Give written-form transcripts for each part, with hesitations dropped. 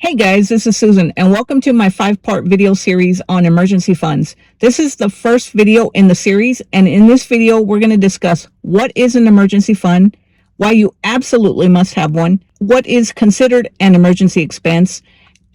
Hey guys, this is Susan and welcome to my 5-part video series on emergency funds. This is the first video in the series, and in this video we're going to discuss what is an emergency fund, why you absolutely must have one, what is considered an emergency expense,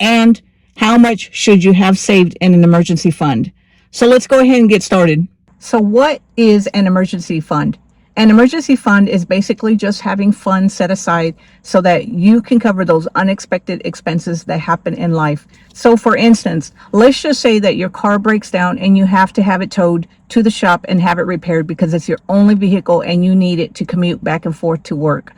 and how much should you have saved in an emergency fund. So let's go ahead and get started. So what is an emergency fund? An emergency fund is basically just having funds set aside so that you can cover those unexpected expenses that happen in life. So for instance, let's just say that your car breaks down and you have to have it towed to the shop and have it repaired because it's your only vehicle and you need it to commute back and forth to work.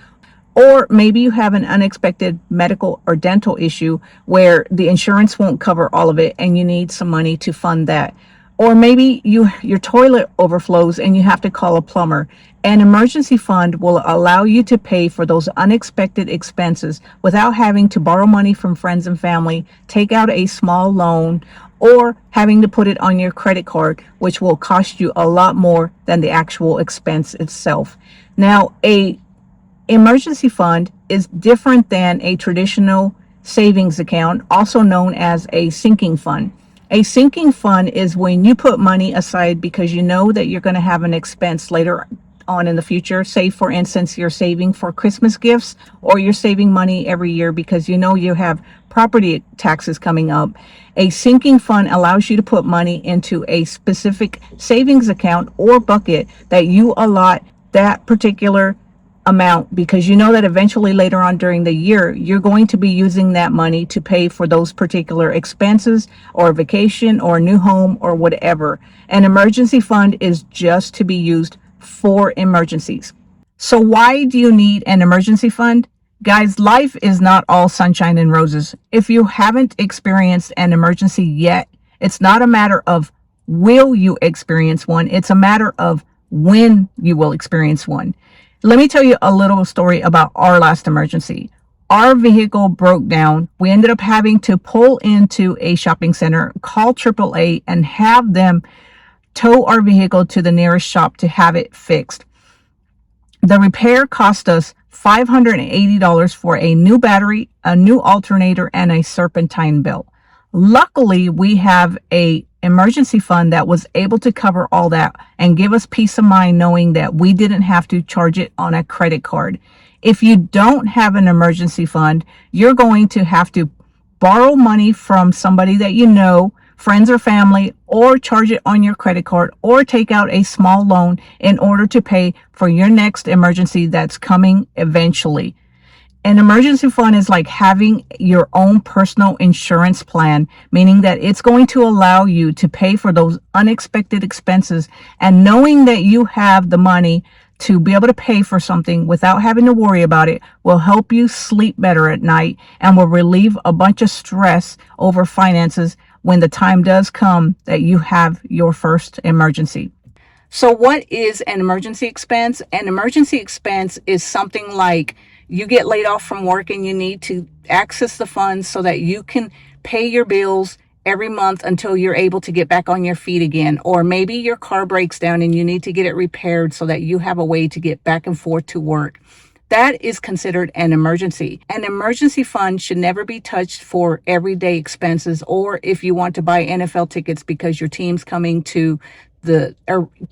Or maybe you have an unexpected medical or dental issue where the insurance won't cover all of it and you need some money to fund that. Or maybe your toilet overflows and you have to call a plumber. An emergency fund will allow you to pay for those unexpected expenses without having to borrow money from friends and family, take out a small loan, or having to put it on your credit card, which will cost you a lot more than the actual expense itself. Now, a emergency fund is different than a traditional savings account, also known as a sinking fund. A sinking fund is when you put money aside because you know that you're going to have an expense later on in the future. Say, for instance, you're saving for Christmas gifts, or you're saving money every year because you know you have property taxes coming up. A sinking fund allows you to put money into a specific savings account or bucket that you allot that particular amount because you know that eventually later on during the year you're going to be using that money to pay for those particular expenses or a vacation or a new home or whatever. An emergency fund is just to be used for emergencies. So why do you need an emergency fund? Guys, life is not all sunshine and roses. If you haven't experienced an emergency yet, it's not a matter of will you experience one, it's a matter of when you will experience one. Let me tell you a little story about our last emergency. Our vehicle broke down. We ended up having to pull into a shopping center, call AAA, and have them tow our vehicle to the nearest shop to have it fixed. The repair cost us $580 for a new battery, a new alternator, and a serpentine belt. Luckily, we have a emergency fund that was able to cover all that and give us peace of mind knowing that we didn't have to charge it on a credit card. If you don't have an emergency fund, you're going to have to borrow money from somebody that you know, friends or family, or charge it on your credit card, or take out a small loan in order to pay for your next emergency that's coming eventually. An emergency fund is like having your own personal insurance plan, meaning that it's going to allow you to pay for those unexpected expenses, and knowing that you have the money to be able to pay for something without having to worry about it will help you sleep better at night and will relieve a bunch of stress over finances when the time does come that you have your first emergency. So what is an emergency expense? An emergency expense is something like you get laid off from work and you need to access the funds so that you can pay your bills every month until you're able to get back on your feet again. Or maybe your car breaks down and you need to get it repaired so that you have a way to get back and forth to work. That is considered an emergency. An emergency fund should never be touched for everyday expenses, or if you want to buy NFL tickets because your team's coming to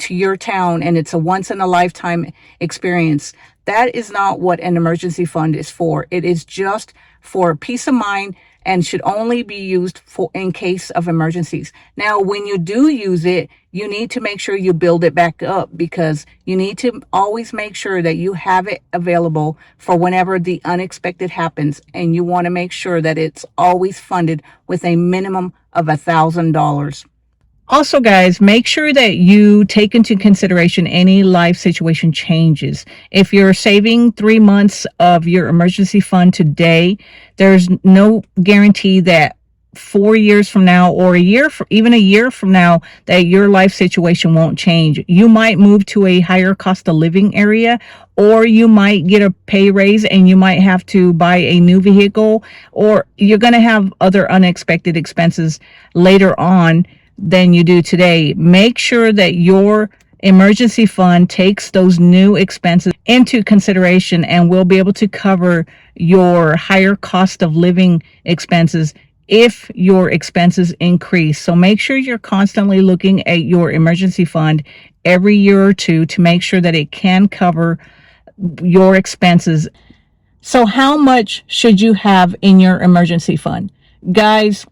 your town and it's a once in a lifetime experience. That is not what an emergency fund is for. It is just for peace of mind and should only be used for in case of emergencies. Now, when you do use it, you need to make sure you build it back up because you need to always make sure that you have it available for whenever the unexpected happens, and you want to make sure that it's always funded with a minimum of $1,000. Also, guys, make sure that you take into consideration any life situation changes. If you're saving 3 months of your emergency fund today, there's no guarantee that 4 years from now or even a year from now that your life situation won't change. You might move to a higher cost of living area, or you might get a pay raise and you might have to buy a new vehicle, or you're going to have other unexpected expenses later on than you do today. Make sure that your emergency fund takes those new expenses into consideration and will be able to cover your higher cost of living expenses if your expenses increase. So make sure you're constantly looking at your emergency fund every year or two to make sure that it can cover your expenses. So how much should you have in your emergency fund? Guys,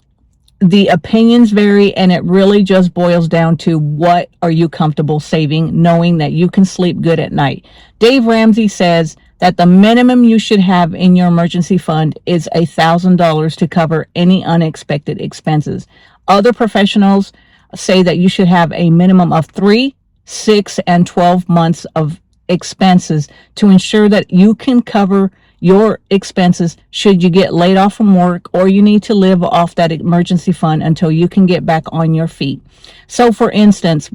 the opinions vary, and it really just boils down to what are you comfortable saving, knowing that you can sleep good at night. Dave Ramsey says that the minimum you should have in your emergency fund is $1,000 to cover any unexpected expenses. Other professionals say that you should have a minimum of 3, 6, and 12 months of expenses to ensure that you can cover your expenses should you get laid off from work or you need to live off that emergency fund until you can get back on your feet. So for instance,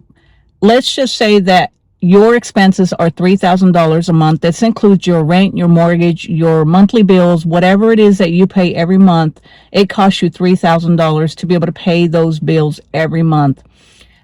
let's just say that your expenses are $3,000 a month. This includes your rent, your mortgage, your monthly bills, whatever it is that you pay every month. It costs you $3,000 to be able to pay those bills every month.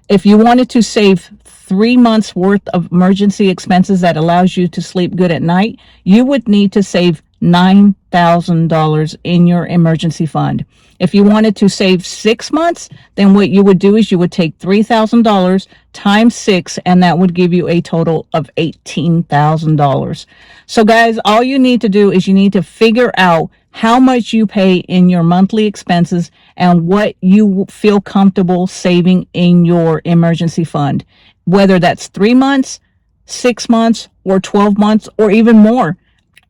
If you wanted to save 3 months worth of emergency expenses that allows you to sleep good at night, you would need to save $9,000 in your emergency fund. If you wanted to save 6 months, then what you would do is you would take $3,000 times 6, and that would give you a total of $18,000. So guys, all you need to do is you need to figure out how much you pay in your monthly expenses and what you feel comfortable saving in your emergency fund, whether that's 3 months, 6 months, or 12 months, or even more.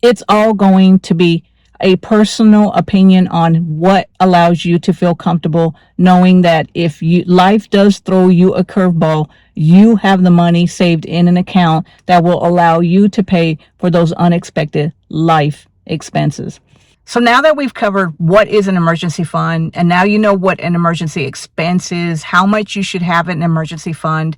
It's all going to be a personal opinion on what allows you to feel comfortable knowing that if life does throw you a curveball, you have the money saved in an account that will allow you to pay for those unexpected life expenses. So now that we've covered what is an emergency fund, and now you know what an emergency expense is, how much you should have in an emergency fund,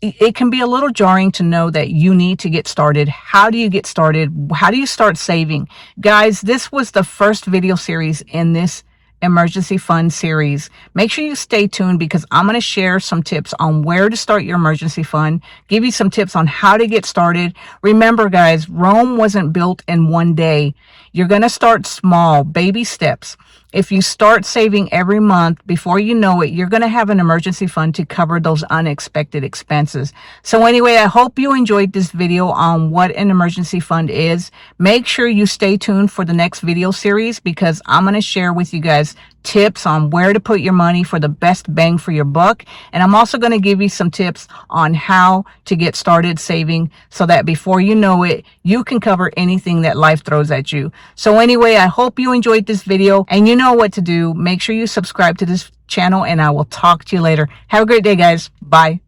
it can be a little jarring to know that you need to get started. How do you get started? How do you start saving? Guys, this was the first video series in this emergency fund series. Make sure you stay tuned because I'm going to share some tips on where to start your emergency fund, give you some tips on how to get started. Remember, guys, Rome wasn't built in one day. You're going to start small, baby steps. If you start saving every month, before you know it, you're going to have an emergency fund to cover those unexpected expenses. So anyway, I hope you enjoyed this video on what an emergency fund is. Make sure you stay tuned for the next video series because I'm going to share with you guys tips on where to put your money for the best bang for your buck. And I'm also going to give you some tips on how to get started saving so that before you know it, you can cover anything that life throws at you. So anyway, I hope you enjoyed this video and you know what to do. Make sure you subscribe to this channel and I will talk to you later. Have a great day, guys. Bye.